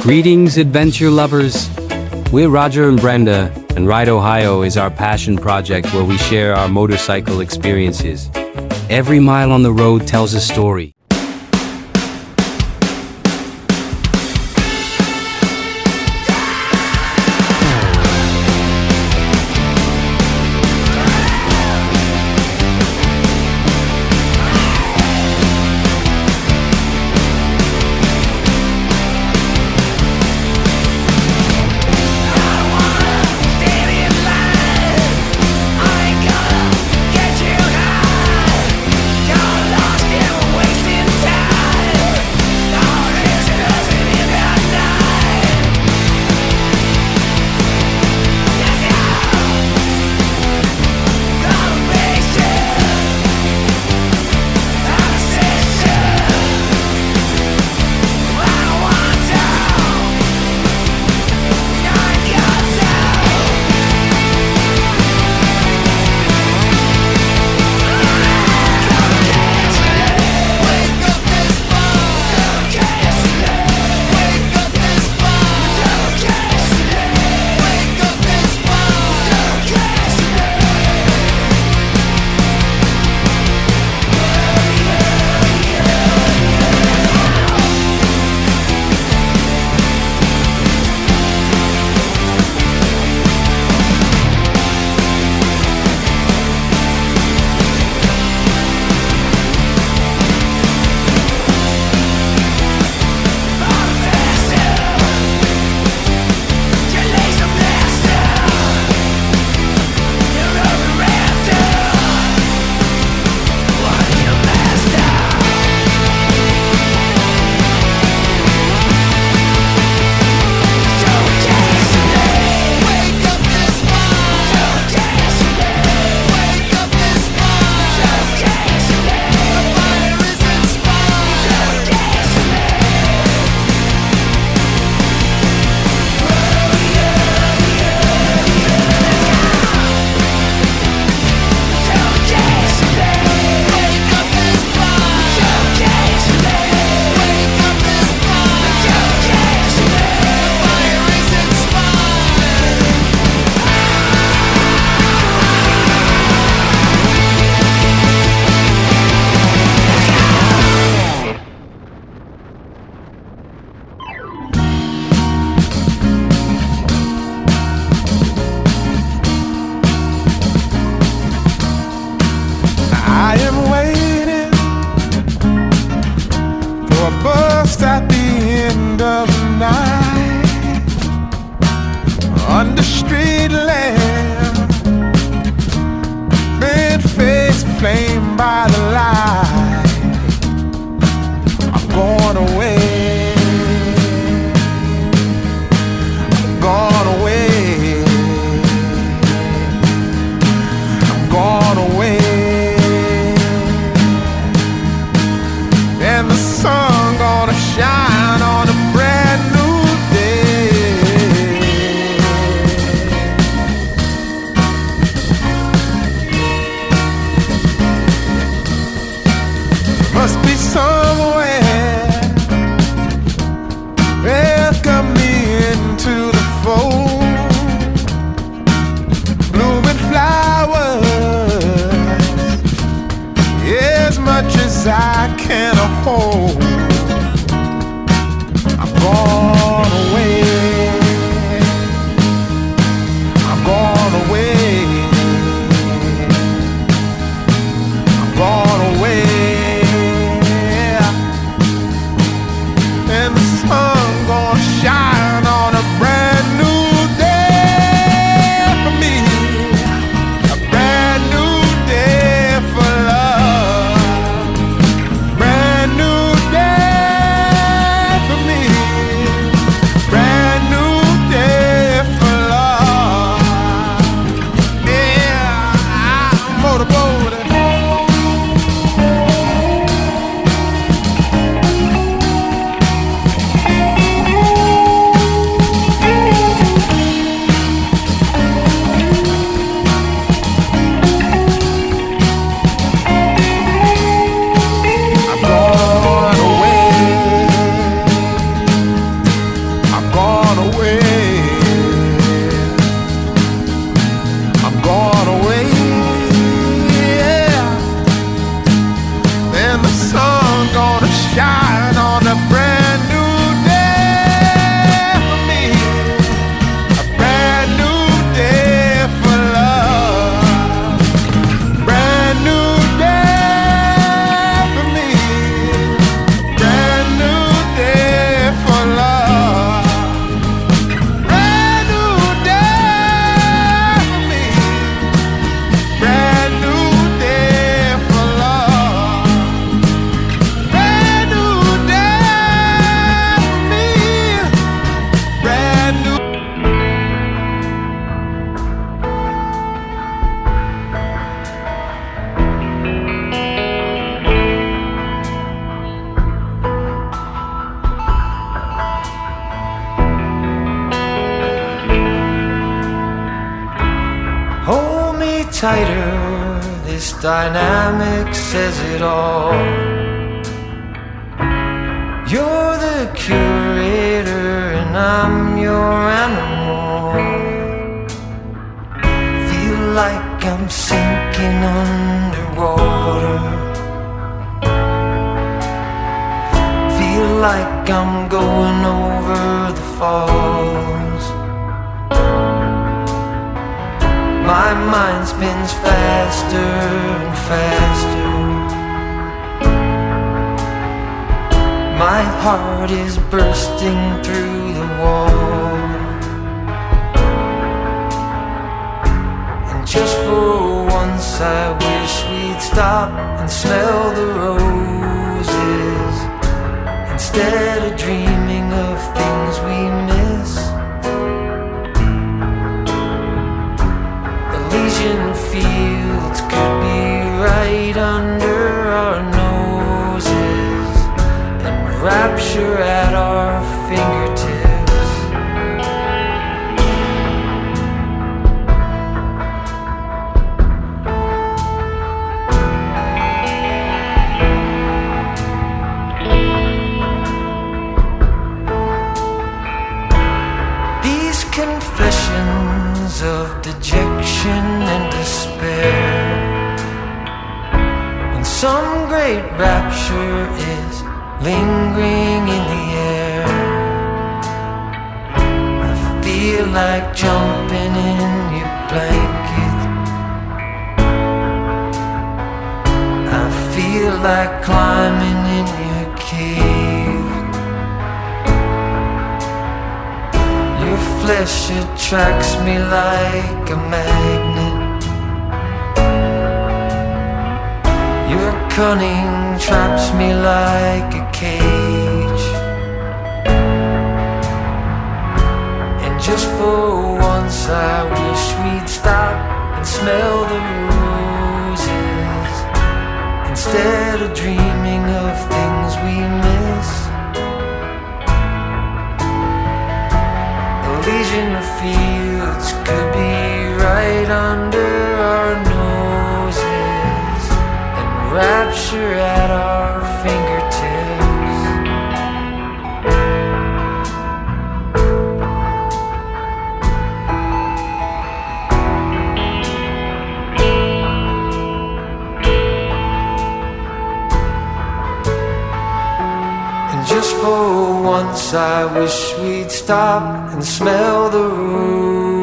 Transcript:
Greetings, adventure lovers. We're Roger and Brenda, and Ride Ohio is our passion project where we share our motorcycle experiences. Every mile on the road tells a story. I am waiting for a bus at the end of the night, under street lamp, bent face flamed by the light. I'm going away, I'm gone away, I'm gone away. And the sun gonna shine on a brand new day. Must be somewhere welcome me into the fold. Blooming flowers, as much as I can hold. I'm gone away, I'm gone away, I'm gone away. And the sun gonna shine on a brand new day for me, a brand new day for love. Brand new day. tighter, this dynamic says it all. You're the curator and I'm your animal. Feel like I'm sinking underwater. Feel like I'm going over the falls. My mind spins faster and faster. My heart is bursting through the wall. And just for once I wish we'd stop and smell the roses, instead of dreaming of things we miss. Elysian fields could be right under our noses, and rapture at our fingertips. These confessions of dejection and despair, when some great rapture is lingering in the air, I feel like jumping in your blanket. I feel like climbing in your cave. Your flesh attracts me like a magnet. Your cunning traps me like a cage. And just for once I wish we'd stop and smell the roses, instead of dreaming of things we miss. Elysian fields could be right under our noses, and rapture at our fingertips. And just for once I wish we'd stop and smell the roses,